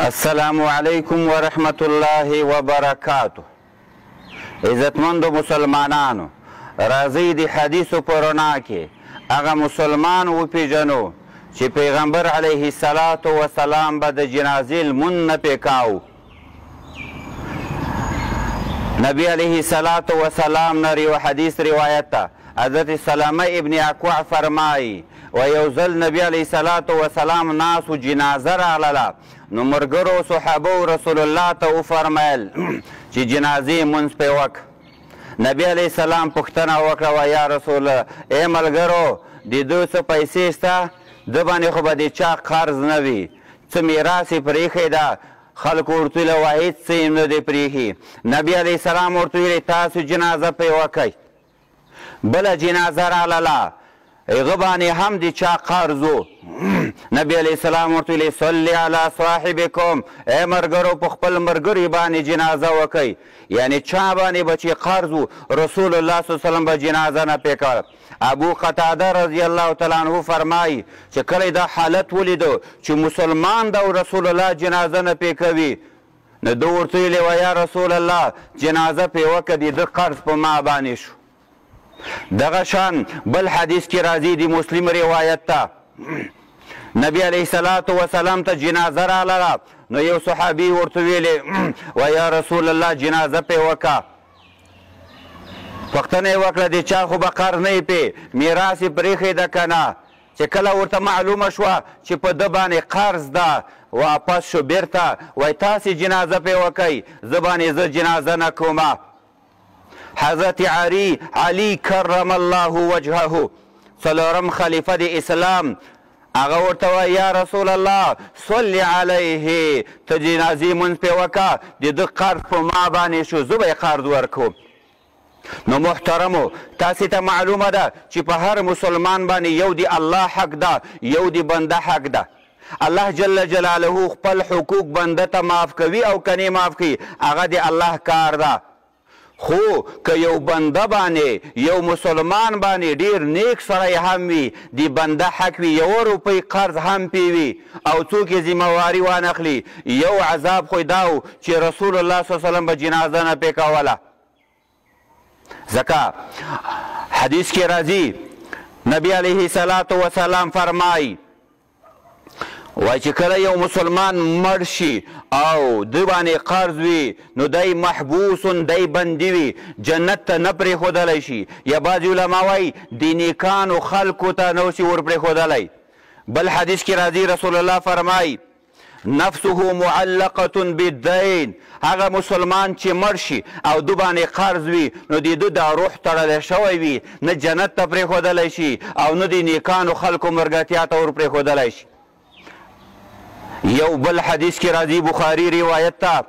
السلام علیکم ورحمت الله وبرکاته. عزتمندو مسلمانانو، راځئ د حدیثو په رڼا کې هغه مسلمان وپېژنو چې پیغمبر علیه الصلاة وسلام به د جنازې لمونځ نه پې کاو. نبی علیه الصلاة وسلام نه یو حدیث روایت ده. حضرت سلمه ابن اکوع فرمایي و یو ځل نبی علیه الصلاة وسلام ناس و جنازه راغله، نو ملګرو صحابو رسول الله ته وفرمیل چې جنازې مونځ پې وکړه. نبی علیه السلام پوښتنه وکړه و یا رسول الله، ای ملګرو د دوی څه پیسې شته؟ ده باندې خو به د چا قرض نه وي، څه میراث یې پرېښی ده؟ خلکو ورته ویله وایي هېڅ څه یې نه دی پرېښي. نبي علیه السلام ورته ویلې تاسو جنازه پرې وکئ. بله جنازه راغله، هغه باندې هم د چا قرض و. نبی علیه السلام ورته ویلې صلی علی صاحبکم، ای ملګرو په خپل ملګري باندې جنازه وکئ. یعنې چا باندې به چې قرض و رسول الله صلی الله علیه وسلم به جنازه نه پې کوله. ابو قتاده رضی الله تعالی عنه فرمایي چې کله دا حالت ولیدو چې مسلمان ده او رسول الله جنازه نه پې کوي، نو ده ورته ویلې و یا رسول الله جنازه پې وکړه، د ده قرض په ما باندې شو. دغه شان بل حدیث کې راځي د مسلم روایت ته، نبی علیه الصلاة وسلام ته جنازه راغله، نو یو صحابي ورته ویلې و یا رسول الله جنازه پې وکړه. پوښتنه یې وکړه د چا خو به قرض نه یې پې میراث یې پرېښی ده که نه؟ چې کله ورته معلومه شوه چې په ده باندې قرض ده، واپس شو بیرته وایي تاسې جنازه پې وکئ، زه باندې زه جنازه نه کومه. حضرت علي کرم الله وجهه څلورم خلیفه د اسلام، هغه ورته وایي یا رسول الله صلی علیه، ته جنازې مونځ پې وکړه، د ده قرض په ما باندې شو، زه به یې قرض ورکوم. نو محترمو، تاسې ته معلومه ده چې په هر مسلمان باندې یو د الله حق ده، یو د بنده حق ده. الله جل جلاله خپل حقوق بنده ته معاف کوي او که نه معاف کوي، هغه د الله کار ده. خو که یو بنده باندې یو مسلمان باندې ډیر نیک سړی هم وي، د بنده حق وي، یوه روپۍ قرض هم پې وي او څوک یې ذمهواري وانخلي، یو عذاب خو دا و چې رسول الله صلی الله علیه وسلم به جنازه نه پې کوله. ځکه حدیث کې راځي نبی علیه الصلاة وسلام فرمایي وایي چې کله یو مسلمان مړ شي او د باندې قرض وي، نو دی محبوسون، دی بندي وي، جنت ته نه پرېښودلی شي، یا بعضې علما وایي د نیکانو خلکو ته نه شي ور پرېښودلی. بل حدیث کې راځي رسول الله فرمایي نفسه معلقة بالدین، هغه مسلمان چې مړ شي او د باندې قرض وي، نو د ده دا روح تړلی شوی وي، نه جنت ته پرېښودلی شي او نه د نیکانو خلکو ملګرتیا ته ور پرېښودلی شي. یو بل حدیث کې راځي بخاري روایت ته،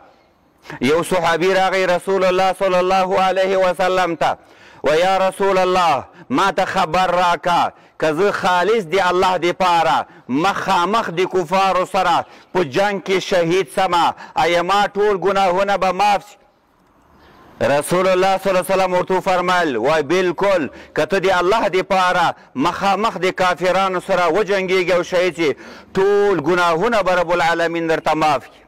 یو صحابي راغی رسول الله صلی الله علیه وسلم ته و یا رسول الله ما ته خبر راکه که زه خالص د الله دپاره مخامخ د کفارو سره په جنګ کې شهید سمه، آیا ما ټول ګناهونه به معاف شي؟ رسول الله صلی الله علیه وسلم ورته وفرمیل وای بالکل، که ته د الله دپاره مخامخ د کافرانو سره وجنګېږي او شهید شي، ټول ګناهونه به رب العالمین درته معاف کړي.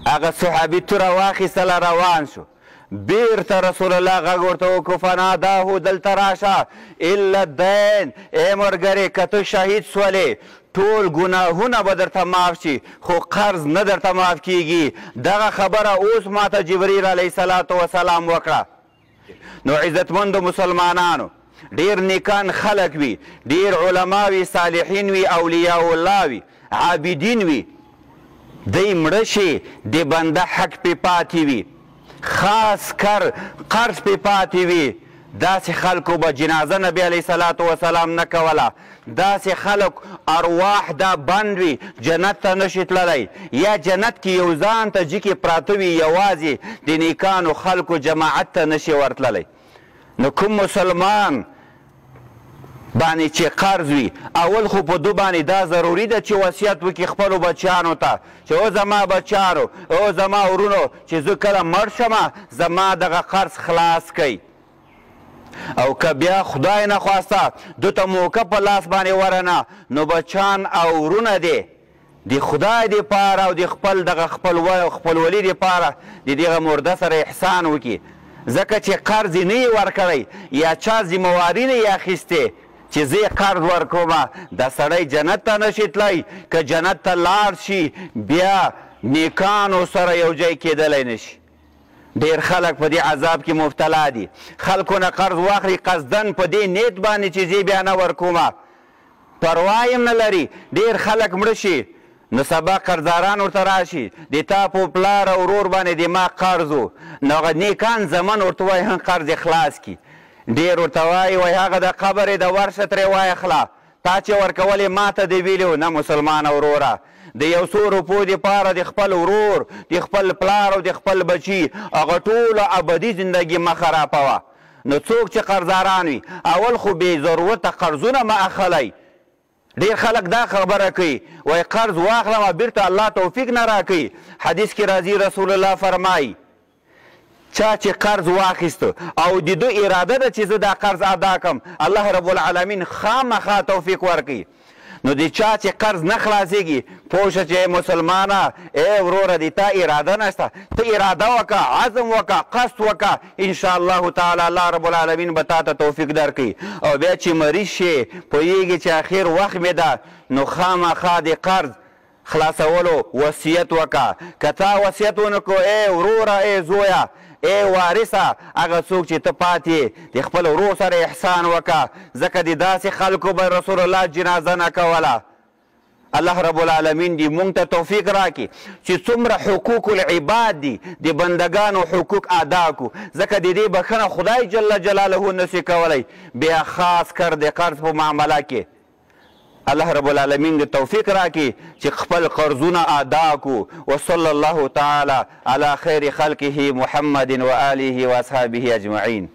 هغه صحابي توره واخیستله روان شو، بیرته رسول الله غږ ورته وکړو فناداه دلته راشه الا الدین، ای ملګرې که ته شهید سولې ټول ګناهونه به درته معاف شي، خو قرض نه درته معاف کیږي. دغه خبره اوس ماته جبریل علیه الصلاة وسلام وکړه. نو عزتمندو مسلمانانو، ډیر نیکان خلک وي، ډیر علما وي، صالحین وي، اولیاء الله وي، عابدین وي، دی مړه شي د بنده حق پې پاتې وي، خاص کر قرض پې پاتې وي، داسې خلکو به جنازه نبی علیه صلاة وسلام نه کوله. داسې خلک ارواح دا بند وي، جنت ته نشي تللی، یا جنت کې یو ځان ته جکې پراته وي، یوازې د نیکانو خلکو جماعت ته نشي ورتللی. نو کوم مسلمان باندې چې قرض وي، اول خو په دو باندې دا ضروري ده چې وصیت وکړي خپلو بچیانو ته چې او زما بچیانو، او زما ورونو، چې زه کله مړ شمه زما دغه قرض خلاص کوي. او که بیا خدای نخواسته دو ته موقع په لاس باندې ورنه، نو بچان او ورونه دی د خدای دپاره او د خپل دغه خپلولي دپاره د دغه مرده سره احسان وکړي، ځکه چې قرض یې نه یې ورکړی یا چا ذمهواري نه یې اخیستې چې زه یې قرض ورکومه، دا سړی جنت ته نشي تللی. که جنت ته لاړ شي بیا نیکانو سره یو ځای کېدلی نشي. ډېر خلک په دې عذاب کې مبتلا دي. خلکو نه قرض واخلي قصدن په دې نیت باندې چې زه بیا نه ورکومه، پروا یې نه لري. ډېر خلک مړه شي نو سبا قرضداران ورته راشي د تا په پلار او ورور باندې د ما قرض و، نو هغه نیکان زمن ورته وایي هم قرض یې خلاص کړي. ډېر ورته وایي هغه د قبر یې د ورشه ترې وایخله، تا چې ورکولې ما ته دې ویلي و نه مسلمانه وروره، د یو څو روپو دپاره د خپل ورور د خپل پلار او د خپل بچي هغه ټوله ابدي زندګي مه خرابوه. نو څوک چې قرضداران وي اول خو بې ضرورته قرضونه مه اخلئ. ډېر خلک دا خبره کوي وایي قرض واخلم بیرته الله توفیق نه راکوي. حدیث کې راځي رسول الله فرمایي چا چې قرض واخیست او د ده اراده ده چې زه دا قرض ادا کړم، الله رب العالمین خامخا توفیق ورکوي. نو د چا چې قرض نه خلاصېږي پوه شه چې مسلمانه ای وروره د تا اراده نشته، ته اراده وکړه، عزم وکړه، قصد وکړه، انشاءالله تعالی الله رب العالمین به تا ته توفیق درکوي. او بیا چې مریض شې پوهېږي چې اخر وخت مې ده نو خامخا د قرض خلاصولو وصیت وکړه. که تا وصیت ونه کړو ای وروره ای زویه ای وارثه هغه څوک چې ته پاتې د خپل ورور سره احسان وکړه، ځکه د داسې خلکو به رسول الله جنازه نه کوله. الله رب العالمین دې مونږ ته توفیق راکړي چې څومره حقوق العباد دي د بندګانو حقوق ادا کړو، ځکه د دې بخښنه خدای جل جلاله نشي کولی. بیا خاص کر د قرض په معامله کې الله رب العالمین د توفیق راکړي چې خپل قرضونه ادا کړو. وصلی الله تعالی علی خیر خلقه محمد و آله و اصحابه اجمعین.